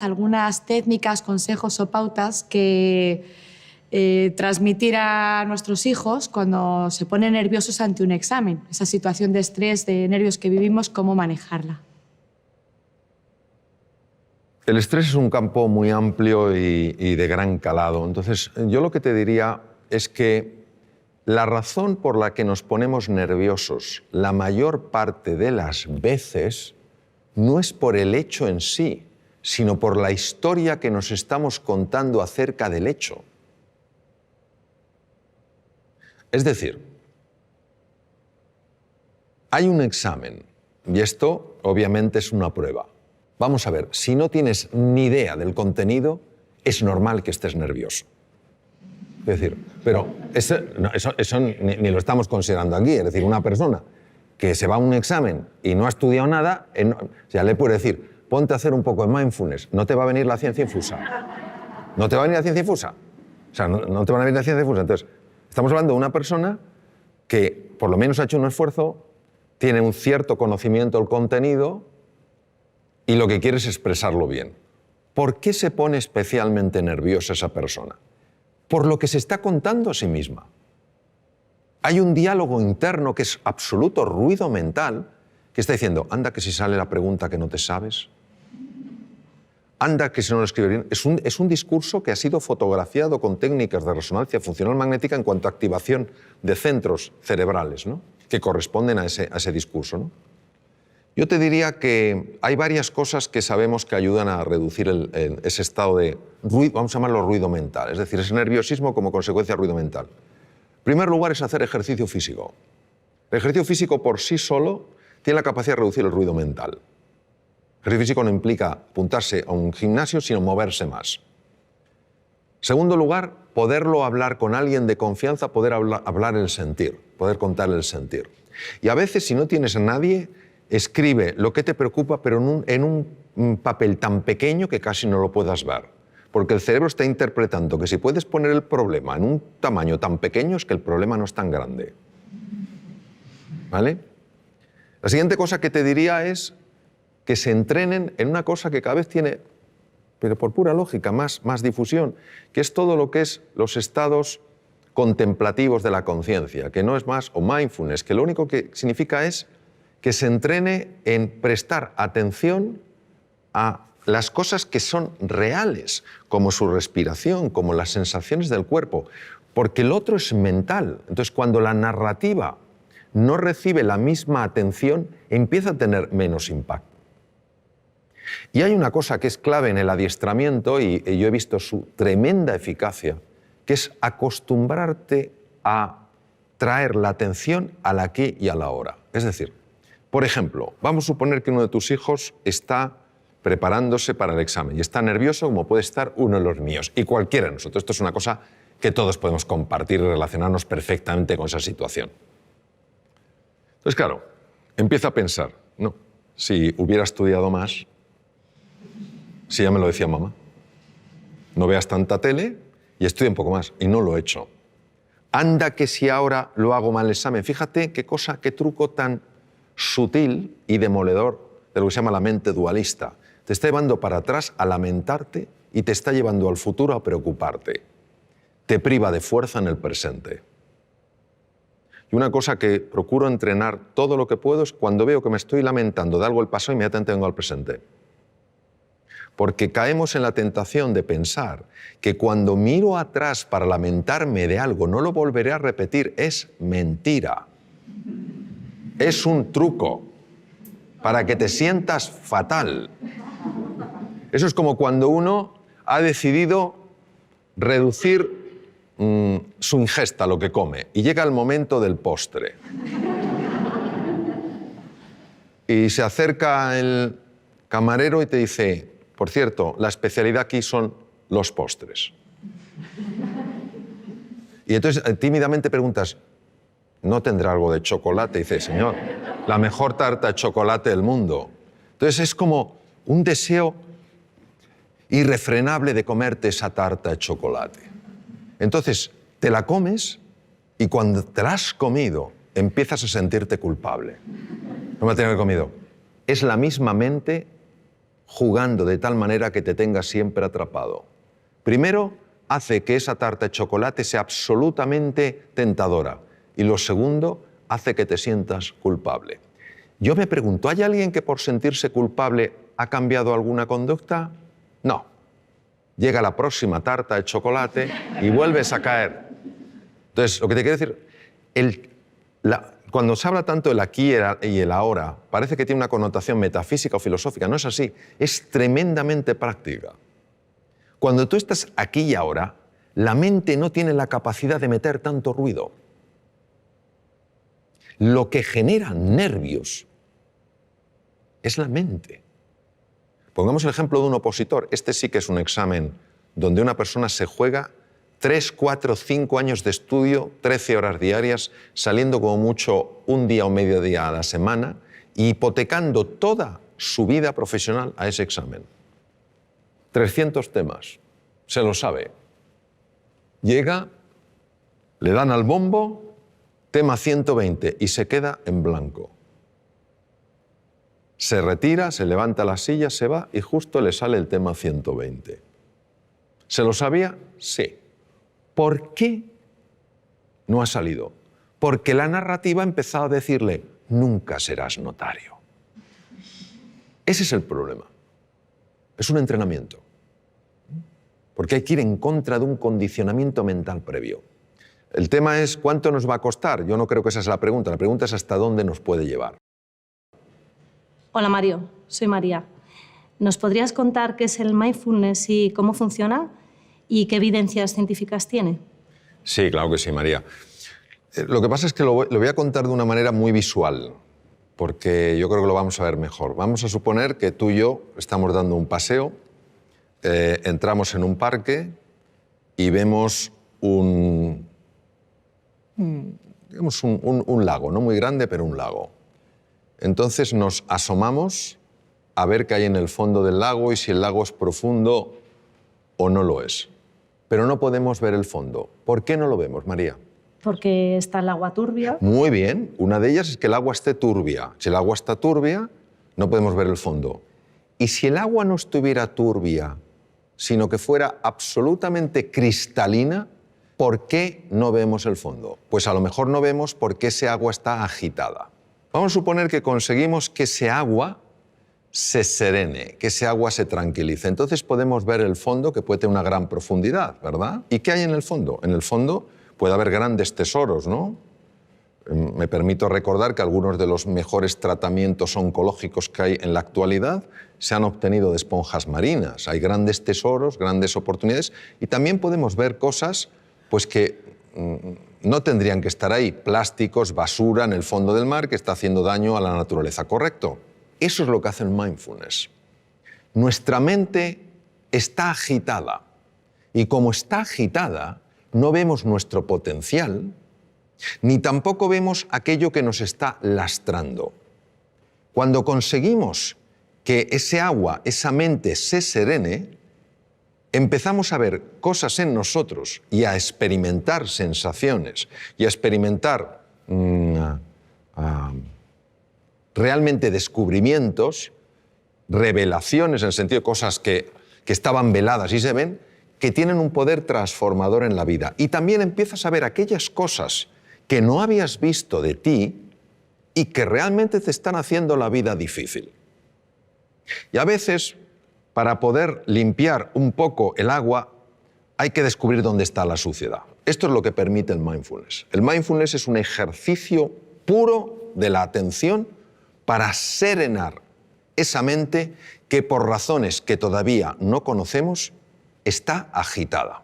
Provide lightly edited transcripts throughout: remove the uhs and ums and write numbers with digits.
algunas técnicas, consejos o pautas que transmitir a nuestros hijos cuando se ponen nerviosos ante un examen. Esa situación de estrés, de nervios que vivimos, cómo manejarla. El estrés es un campo muy amplio y de gran calado. Entonces, yo lo que te diría es que la razón por la que nos ponemos nerviosos la mayor parte de las veces no es por el hecho en sí, sino por la historia que nos estamos contando acerca del hecho. Es decir, hay un examen y esto obviamente es una prueba. Vamos a ver, si no tienes ni idea del contenido, es normal que estés nervioso. Es decir, pero eso ni lo estamos considerando aquí. Es decir, una persona que se va a un examen y no ha estudiado nada, ya le puede decir, ponte a hacer un poco de mindfulness, no te va a venir la ciencia infusa. ¿No te va a venir la ciencia infusa? O sea, no te va a venir la ciencia infusa. Entonces, estamos hablando de una persona que por lo menos ha hecho un esfuerzo, tiene un cierto conocimiento del contenido y lo que quiere es expresarlo bien. ¿Por qué se pone especialmente nerviosa esa persona? Por lo que se está contando a sí misma. Hay un diálogo interno que es absoluto ruido mental que está diciendo, anda que si sale la pregunta que no te sabes, anda que si no lo escribes bien. Es un discurso que ha sido fotografiado con técnicas de resonancia funcional magnética en cuanto a activación de centros cerebrales, ¿no?, que corresponden a ese discurso, ¿no? Yo te diría que hay varias cosas que sabemos que ayudan a reducir ese estado de ruido, vamos a llamarlo ruido mental, es decir, ese nerviosismo como consecuencia de ruido mental. En primer lugar es hacer ejercicio físico. El ejercicio físico por sí solo tiene la capacidad de reducir el ruido mental. El ejercicio físico no implica apuntarse a un gimnasio, sino moverse más. Segundo lugar, poderlo hablar con alguien de confianza, poder hablar el sentir, poder contar el sentir. Y a veces, si no tienes a nadie, escribe lo que te preocupa, pero en un papel tan pequeño que casi no lo puedas ver. Porque el cerebro está interpretando que si puedes poner el problema en un tamaño tan pequeño es que el problema no es tan grande. ¿Vale? La siguiente cosa que te diría es que se entrenen en una cosa que cada vez tiene, pero por pura lógica, más difusión, que es todo lo que es los estados contemplativos de la conciencia, que no es más, o mindfulness, que lo único que significa es que se entrene en prestar atención a las cosas que son reales, como su respiración, como las sensaciones del cuerpo, porque el otro es mental. Entonces, cuando la narrativa no recibe la misma atención, empieza a tener menos impacto. Y hay una cosa que es clave en el adiestramiento, y yo he visto su tremenda eficacia, que es acostumbrarte a traer la atención al aquí y a la ahora. Es decir, por ejemplo, vamos a suponer que uno de tus hijos está preparándose para el examen y está nervioso como puede estar uno de los míos y cualquiera de nosotros. Esto es una cosa que todos podemos compartir y relacionarnos perfectamente con esa situación. Entonces, claro, empieza a pensar, no, si hubiera estudiado más, si ya me lo decía mamá, no veas tanta tele y estudia un poco más, y no lo he hecho. Anda que si ahora lo hago mal el examen, fíjate qué cosa, qué truco tan sutil y demoledor de lo que se llama la mente dualista. Te está llevando para atrás a lamentarte y te está llevando al futuro a preocuparte. Te priva de fuerza en el presente. Y una cosa que procuro entrenar todo lo que puedo es cuando veo que me estoy lamentando de algo del pasado, inmediatamente vengo al presente. Porque caemos en la tentación de pensar que cuando miro atrás para lamentarme de algo no lo volveré a repetir. Es mentira. Es un truco para que te sientas fatal. Eso es como cuando uno ha decidido reducir su ingesta, lo que come, y llega el momento del postre. Y se acerca el camarero y te dice, por cierto, la especialidad aquí son los postres. Y entonces tímidamente preguntas, ¿no tendrá algo de chocolate? Y dice, señor, la mejor tarta de chocolate del mundo. Entonces es como un deseo irrefrenable de comerte esa tarta de chocolate. Entonces te la comes y cuando te la has comido empiezas a sentirte culpable. No me la tengo que haber comido. Es la misma mente jugando de tal manera que te tenga siempre atrapado. Primero, hace que esa tarta de chocolate sea absolutamente tentadora. Y lo segundo, hace que te sientas culpable. Yo me pregunto, ¿hay alguien que por sentirse culpable ha cambiado alguna conducta? No. Llega la próxima tarta de chocolate y vuelves a caer. Entonces, lo que te quiero decir, cuando se habla tanto del aquí y el ahora, parece que tiene una connotación metafísica o filosófica. No es así, es tremendamente práctica. Cuando tú estás aquí y ahora, la mente no tiene la capacidad de meter tanto ruido. Lo que genera nervios es la mente. Pongamos el ejemplo de un opositor. Este sí que es un examen donde una persona se juega 3, 4, 5 años de estudio, 13 horas diarias, saliendo como mucho un día o medio día a la semana, y hipotecando toda su vida profesional a ese examen. 300 temas, se lo sabe. Llega, le dan al bombo, tema 120, y se queda en blanco. Se retira, se levanta la silla, se va y justo le sale el tema 120. ¿Se lo sabía? Sí. ¿Por qué no ha salido? Porque la narrativa ha empezado a decirle, nunca serás notario. Ese es el problema. Es un entrenamiento. Porque hay que ir en contra de un condicionamiento mental previo. El tema es, ¿cuánto nos va a costar? Yo no creo que esa es la pregunta. La pregunta es hasta dónde nos puede llevar. Hola Mario, soy María. ¿Nos podrías contar qué es el mindfulness y cómo funciona y qué evidencias científicas tiene? Sí, claro que sí, María. Lo que pasa es que lo voy a contar de una manera muy visual, porque yo creo que lo vamos a ver mejor. Vamos a suponer que tú y yo estamos dando un paseo, entramos en un parque y vemos un lago, no muy grande, pero un lago. Entonces nos asomamos a ver qué hay en el fondo del lago y si el lago es profundo o no lo es. Pero no podemos ver el fondo. ¿Por qué no lo vemos, María? Porque está el agua turbia. Muy bien. Una de ellas es que el agua esté turbia. Si el agua está turbia, no podemos ver el fondo. Y si el agua no estuviera turbia, sino que fuera absolutamente cristalina, ¿por qué no vemos el fondo? Pues a lo mejor no vemos porque ese agua está agitada. Vamos a suponer que conseguimos que ese agua se serene, que ese agua se tranquilice. Entonces podemos ver el fondo, que puede tener una gran profundidad, ¿verdad? ¿Y qué hay en el fondo? En el fondo puede haber grandes tesoros, ¿no? Me permito recordar que algunos de los mejores tratamientos oncológicos que hay en la actualidad se han obtenido de esponjas marinas. Hay grandes tesoros, grandes oportunidades, y también podemos ver cosas pues, que no tendrían que estar ahí, plásticos, basura en el fondo del mar que está haciendo daño a la naturaleza, ¿correcto? Eso es lo que hace el mindfulness. Nuestra mente está agitada y como está agitada, no vemos nuestro potencial ni tampoco vemos aquello que nos está lastrando. Cuando conseguimos que ese agua, esa mente se serene, empezamos a ver cosas en nosotros y a experimentar sensaciones y a experimentar realmente descubrimientos, revelaciones, en el sentido de cosas que estaban veladas y se ven, que tienen un poder transformador en la vida. Y también empiezas a ver aquellas cosas que no habías visto de ti y que realmente te están haciendo la vida difícil. Y a veces, para poder limpiar un poco el agua, hay que descubrir dónde está la suciedad. Esto es lo que permite el mindfulness. El mindfulness es un ejercicio puro de la atención para serenar esa mente que por razones que todavía no conocemos está agitada.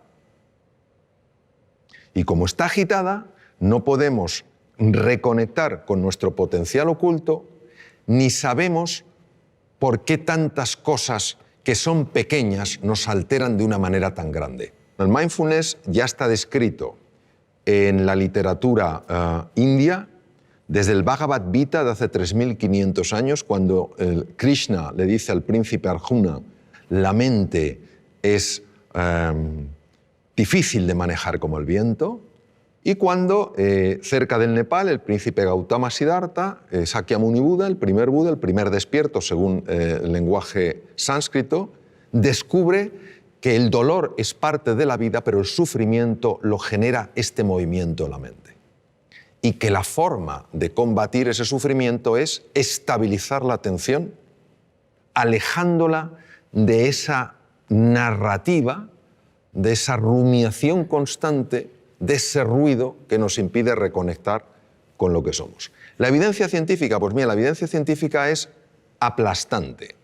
Y como está agitada, no podemos reconectar con nuestro potencial oculto, ni sabemos por qué tantas cosas que son pequeñas nos alteran de una manera tan grande. El mindfulness ya está descrito en la literatura india desde el Bhagavad Gita de hace 3.500 años, cuando Krishna le dice al príncipe Arjuna, la mente es difícil de manejar como el viento, Y cuando, cerca del Nepal, el príncipe Gautama Siddhartha, Sakyamuni Buda, el primer despierto según el lenguaje sánscrito, descubre que el dolor es parte de la vida, pero el sufrimiento lo genera este movimiento en la mente. Y que la forma de combatir ese sufrimiento es estabilizar la atención, alejándola de esa narrativa, de esa rumiación constante, de ese ruido que nos impide reconectar con lo que somos. La evidencia científica, pues mira, la evidencia científica es aplastante.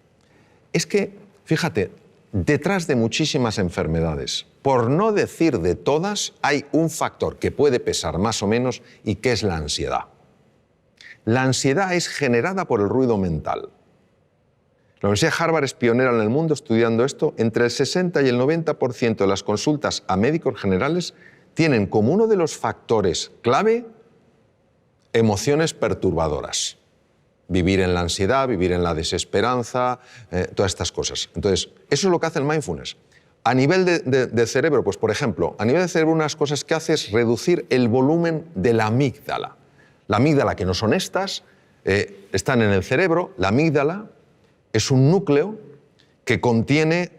Es que, fíjate, detrás de muchísimas enfermedades, por no decir de todas, hay un factor que puede pesar más o menos y que es la ansiedad. La ansiedad es generada por el ruido mental. La Universidad de Harvard es pionera en el mundo estudiando esto. Entre el 60 y el 90% de las consultas a médicos generales tienen como uno de los factores clave emociones perturbadoras. Vivir en la ansiedad, vivir en la desesperanza, todas estas cosas. Entonces, eso es lo que hace el mindfulness. A nivel de cerebro, pues por ejemplo, a nivel de cerebro unas cosas que hace es reducir el volumen de la amígdala. La amígdala, que no son estas, están en el cerebro. La amígdala es un núcleo que contiene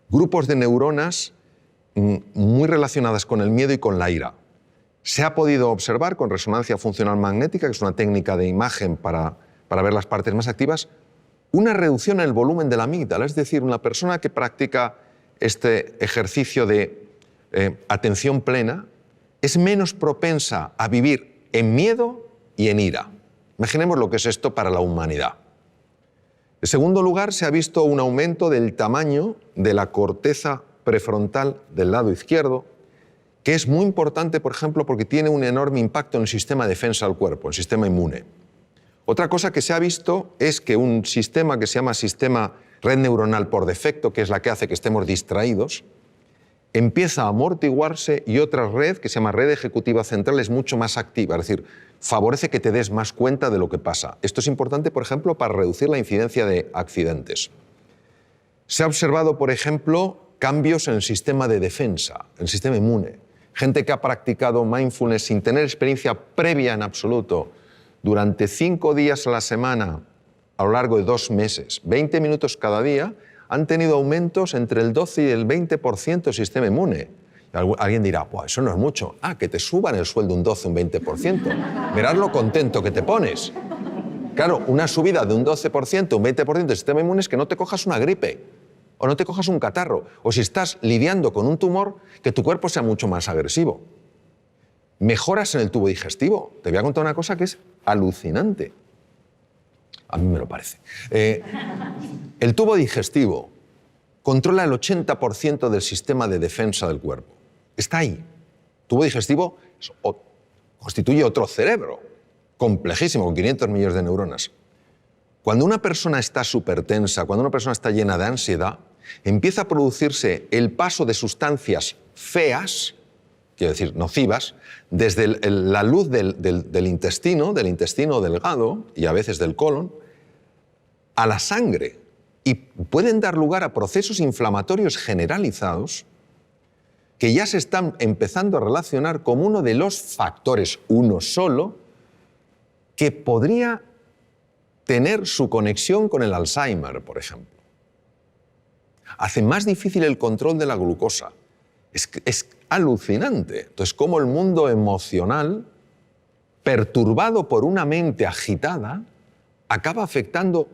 grupos de neuronas muy relacionadas con el miedo y con la ira. Se ha podido observar con resonancia funcional magnética, que es una técnica de imagen para ver las partes más activas, una reducción en el volumen de la amígdala. Es decir, una persona que practica este ejercicio de atención plena es menos propensa a vivir en miedo y en ira. Imaginemos lo que es esto para la humanidad. En segundo lugar, se ha visto un aumento del tamaño de la corteza prefrontal del lado izquierdo, que es muy importante, por ejemplo, porque tiene un enorme impacto en el sistema de defensa del cuerpo, el sistema inmune. Otra cosa que se ha visto es que un sistema que se llama sistema red neuronal por defecto, que es la que hace que estemos distraídos, empieza a amortiguarse y otra red, que se llama red ejecutiva central, es mucho más activa, es decir, favorece que te des más cuenta de lo que pasa. Esto es importante, por ejemplo, para reducir la incidencia de accidentes. Se ha observado, por ejemplo, cambios en el sistema de defensa, en el sistema inmune. Gente que ha practicado mindfulness sin tener experiencia previa en absoluto, durante 5 días a la semana, a lo largo de 2 meses, 20 minutos cada día, han tenido aumentos entre el 12 y el 20% del sistema inmune. Alguien dirá, pues eso no es mucho. Ah, que te suban el sueldo un 12, un 20%. Mirad lo contento que te pones. Claro, una subida de un 12%, un 20% del sistema inmune es que no te cojas una gripe o no te cojas un catarro, o si estás lidiando con un tumor, que tu cuerpo sea mucho más agresivo. Mejoras en el tubo digestivo. Te voy a contar una cosa que es alucinante. A mí me lo parece. El tubo digestivo controla el 80% del sistema de defensa del cuerpo. Está ahí. El tubo digestivo constituye otro cerebro, complejísimo, con 500 millones de neuronas. Cuando una persona está súper-tensa, cuando una persona está llena de ansiedad, empieza a producirse el paso de sustancias feas, quiero decir, nocivas, desde la luz del intestino delgado y a veces del colon, a la sangre. Y pueden dar lugar a procesos inflamatorios generalizados que ya se están empezando a relacionar como uno de los factores, uno solo, que podría tener su conexión con el Alzheimer, por ejemplo. Hace más difícil el control de la glucosa. Es alucinante. Entonces, cómo el mundo emocional, perturbado por una mente agitada, acaba afectando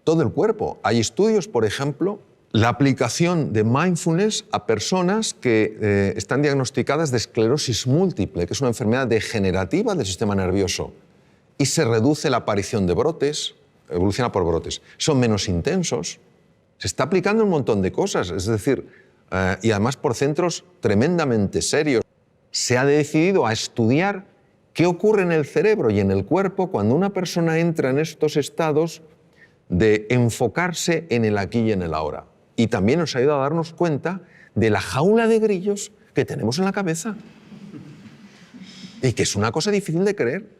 todo el cuerpo. Hay estudios, por ejemplo, la aplicación de mindfulness a personas que están diagnosticadas de esclerosis múltiple, que es una enfermedad degenerativa del sistema nervioso, y se reduce la aparición de brotes, evoluciona por brotes. Son menos intensos. Se está aplicando un montón de cosas, es decir, y además por centros tremendamente serios. Se ha decidido a estudiar qué ocurre en el cerebro y en el cuerpo cuando una persona entra en estos estados de enfocarse en el aquí y en el ahora. Y también nos ha ayudado a darnos cuenta de la jaula de grillos que tenemos en la cabeza. Y que es una cosa difícil de creer.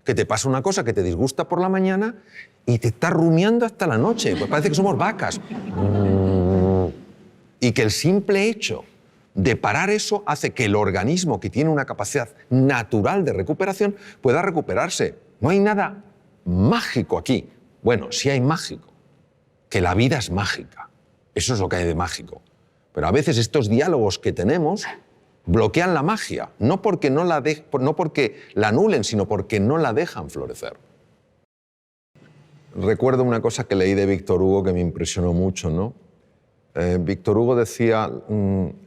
Que te pasa una cosa que te disgusta por la mañana y te está rumiando hasta la noche. Pues parece que somos vacas. Y que el simple hecho de parar eso hace que el organismo, que tiene una capacidad natural de recuperación, pueda recuperarse. No hay nada mágico aquí. Bueno, sí hay mágico, que la vida es mágica. Eso es lo que hay de mágico. Pero a veces estos diálogos que tenemos bloquean la magia, no porque la anulen, sino porque no la dejan florecer. Recuerdo una cosa que leí de Víctor Hugo que me impresionó mucho, ¿no? Víctor Hugo decía,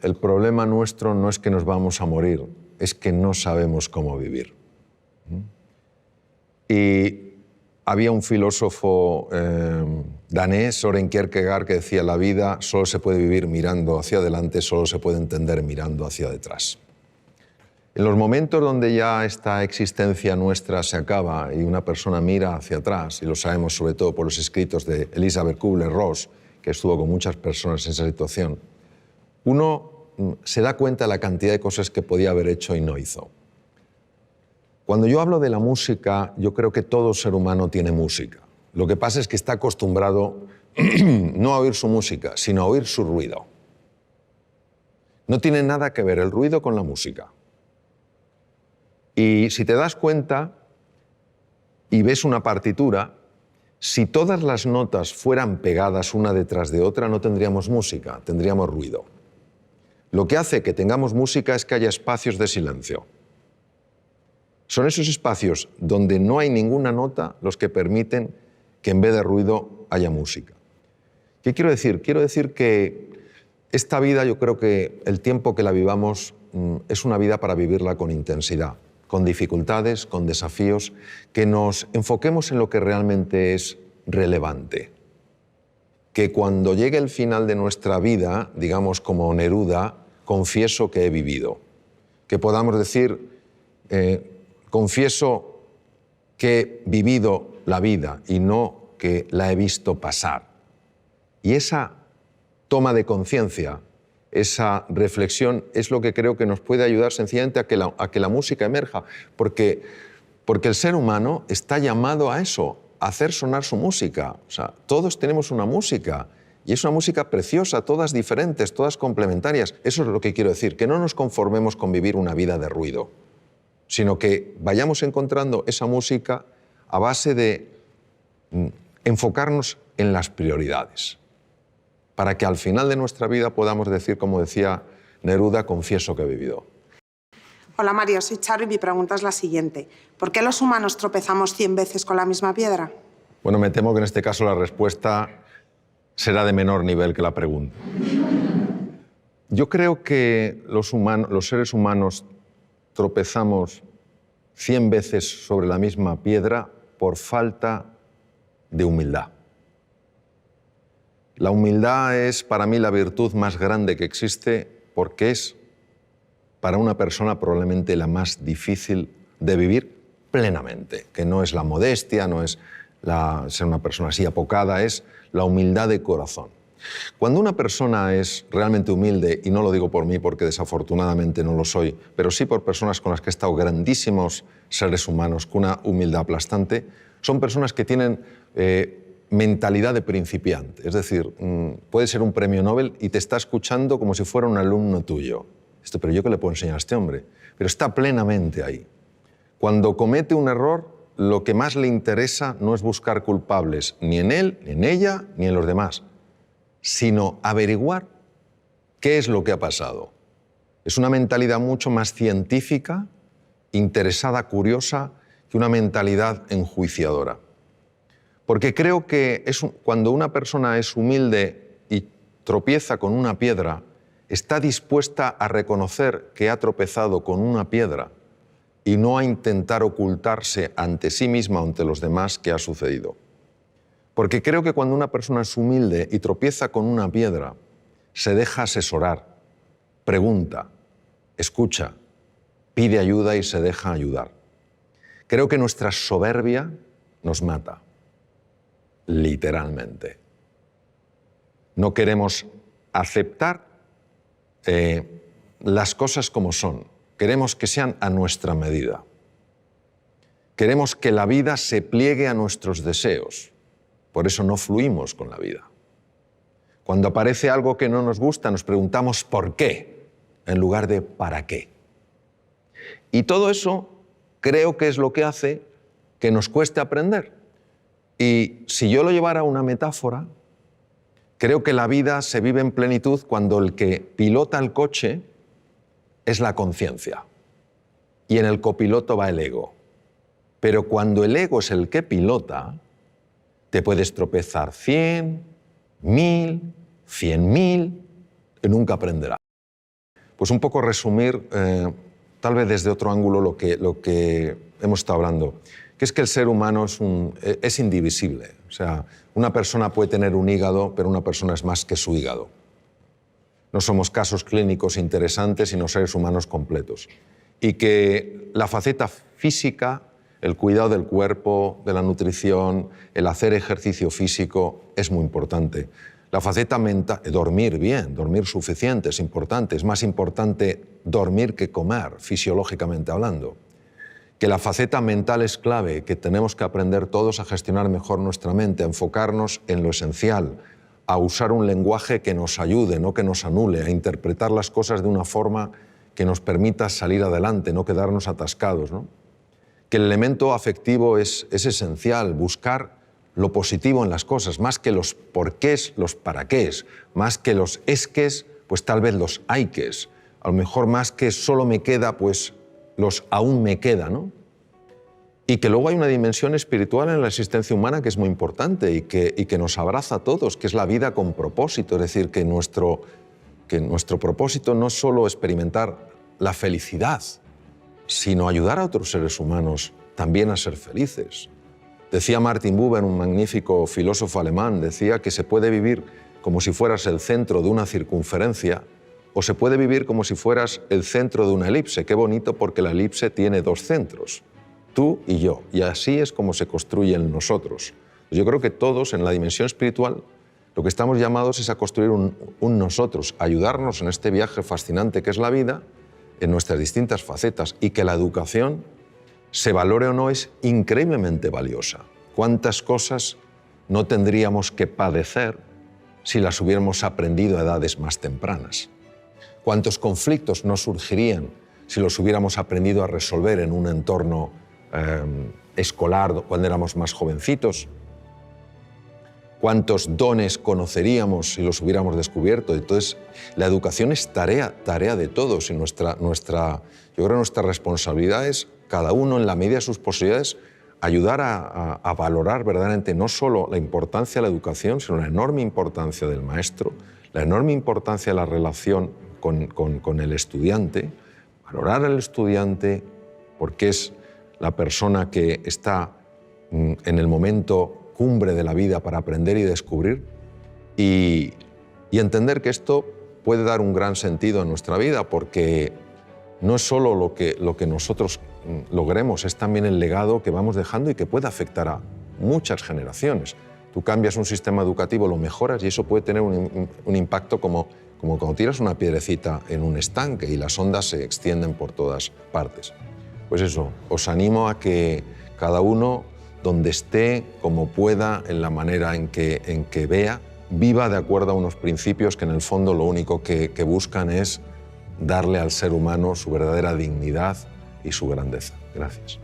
el problema nuestro no es que nos vamos a morir, es que no sabemos cómo vivir. Y había un filósofo danés, Søren Kierkegaard, que decía, la vida solo se puede vivir mirando hacia adelante, solo se puede entender mirando hacia detrás. En los momentos donde ya esta existencia nuestra se acaba y una persona mira hacia atrás, y lo sabemos sobre todo por los escritos de Elisabeth Kubler-Ross, que estuvo con muchas personas en esa situación, uno se da cuenta de la cantidad de cosas que podía haber hecho y no hizo. Cuando yo hablo de la música, yo creo que todo ser humano tiene música. Lo que pasa es que está acostumbrado no a oír su música, sino a oír su ruido. No tiene nada que ver el ruido con la música. Y si te das cuenta y ves una partitura, si todas las notas fueran pegadas una detrás de otra, no tendríamos música, tendríamos ruido. Lo que hace que tengamos música es que haya espacios de silencio. Son esos espacios donde no hay ninguna nota los que permiten que en vez de ruido haya música. ¿Qué quiero decir? Quiero decir que esta vida, yo creo que el tiempo que la vivamos es una vida para vivirla con intensidad, con dificultades, con desafíos, que nos enfoquemos en lo que realmente es relevante. Que cuando llegue el final de nuestra vida, digamos como Neruda, confieso que he vivido. Que podamos decir, confieso que he vivido la vida y no que la he visto pasar. Y esa toma de conciencia, esa reflexión es lo que creo que nos puede ayudar sencillamente a que la música emerja, porque el ser humano está llamado a eso, a hacer sonar su música. O sea, todos tenemos una música y es una música preciosa, todas diferentes, todas complementarias. Eso es lo que quiero decir, que no nos conformemos con vivir una vida de ruido, sino que vayamos encontrando esa música a base de enfocarnos en las prioridades, para que al final de nuestra vida podamos decir, como decía Neruda, confieso que he vivido. Hola Mario, soy Charo y mi pregunta es la siguiente. ¿Por qué los humanos tropezamos 100 veces con la misma piedra? Bueno, me temo que en este caso la respuesta será de menor nivel que la pregunta. Yo creo que los seres humanos tropezamos 100 veces sobre la misma piedra por falta de humildad. La humildad es para mí la virtud más grande que existe porque es para una persona probablemente la más difícil de vivir plenamente, que no es la modestia, no es ser una persona así apocada, es la humildad de corazón. Cuando una persona es realmente humilde, y no lo digo por mí porque desafortunadamente no lo soy, pero sí por personas con las que he estado, grandísimos seres humanos con una humildad aplastante, son personas que tienen mentalidad de principiante. Es decir, puede ser un premio Nobel y te está escuchando como si fuera un alumno tuyo. Pero ¿yo qué le puedo enseñar a este hombre? Pero está plenamente ahí. Cuando comete un error, lo que más le interesa no es buscar culpables ni en él, ni en ella, ni en los demás, sino averiguar qué es lo que ha pasado. Es una mentalidad mucho más científica, interesada, curiosa, que una mentalidad enjuiciadora. Porque creo que cuando una persona es humilde y tropieza con una piedra, está dispuesta a reconocer que ha tropezado con una piedra y no a intentar ocultarse ante sí misma o ante los demás qué ha sucedido. Porque creo que cuando una persona es humilde y tropieza con una piedra, se deja asesorar, pregunta, escucha, pide ayuda y se deja ayudar. Creo que nuestra soberbia nos mata, literalmente. No queremos aceptar las cosas como son. Queremos que sean a nuestra medida. Queremos que la vida se pliegue a nuestros deseos. Por eso no fluimos con la vida. Cuando aparece algo que no nos gusta, nos preguntamos ¿por qué? en lugar de ¿para qué? Y todo eso creo que es lo que hace que nos cueste aprender. Y si yo lo llevara a una metáfora, creo que la vida se vive en plenitud cuando el que pilota el coche es la conciencia y en el copiloto va el ego. Pero cuando el ego es el que pilota, te puedes tropezar 100, 1000, 100.000 y nunca aprenderás. Pues un poco resumir, tal vez desde otro ángulo, lo que hemos estado hablando, que es que el ser humano es indivisible. O sea, una persona puede tener un hígado, pero una persona es más que su hígado. No somos casos clínicos interesantes, sino seres humanos completos. Y que la faceta física, el cuidado del cuerpo, de la nutrición, el hacer ejercicio físico es muy importante. La faceta mental, dormir bien, dormir suficiente es importante. Es más importante dormir que comer, fisiológicamente hablando. Que la faceta mental es clave, que tenemos que aprender todos a gestionar mejor nuestra mente, a enfocarnos en lo esencial, a usar un lenguaje que nos ayude, no que nos anule, a interpretar las cosas de una forma que nos permita salir adelante, no quedarnos atascados, ¿no? Que el elemento afectivo es esencial, buscar lo positivo en las cosas, más que los porqués, los paraqués, más que los esques, pues tal vez los hayques, a lo mejor más que solo me queda, pues los aún me queda, ¿no? Y que luego hay una dimensión espiritual en la existencia humana que es muy importante y que nos abraza a todos, que es la vida con propósito, es decir, que nuestro propósito no es solo experimentar la felicidad, sino ayudar a otros seres humanos también a ser felices. Decía Martin Buber, un magnífico filósofo alemán, decía que se puede vivir como si fueras el centro de una circunferencia o se puede vivir como si fueras el centro de una elipse. Qué bonito, porque la elipse tiene dos centros, tú y yo, y así es como se construye en nosotros. Yo creo que todos en la dimensión espiritual lo que estamos llamados es a construir un nosotros, a ayudarnos en este viaje fascinante que es la vida, en nuestras distintas facetas, y que la educación, se valore o no, es increíblemente valiosa. ¿Cuántas cosas no tendríamos que padecer si las hubiéramos aprendido a edades más tempranas? ¿Cuántos conflictos no surgirían si los hubiéramos aprendido a resolver en un entorno escolar cuando éramos más jovencitos? ¿Cuántos dones conoceríamos si los hubiéramos descubierto? Entonces, la educación es tarea de todos y yo creo que nuestra responsabilidad es, cada uno en la medida de sus posibilidades, ayudar a valorar verdaderamente no solo la importancia de la educación, sino la enorme importancia del maestro, la enorme importancia de la relación con el estudiante, valorar al estudiante porque es la persona que está en el momento cumbre de la vida para aprender y descubrir, y entender que esto puede dar un gran sentido a nuestra vida, porque no es solo lo que nosotros logremos, es también el legado que vamos dejando y que puede afectar a muchas generaciones. Tú cambias un sistema educativo, lo mejoras y eso puede tener un impacto como cuando tiras una piedrecita en un estanque y las ondas se extienden por todas partes. Pues eso, os animo a que cada uno, donde esté, como pueda, en la manera en que vea, viva de acuerdo a unos principios que en el fondo lo único que buscan es darle al ser humano su verdadera dignidad y su grandeza. Gracias.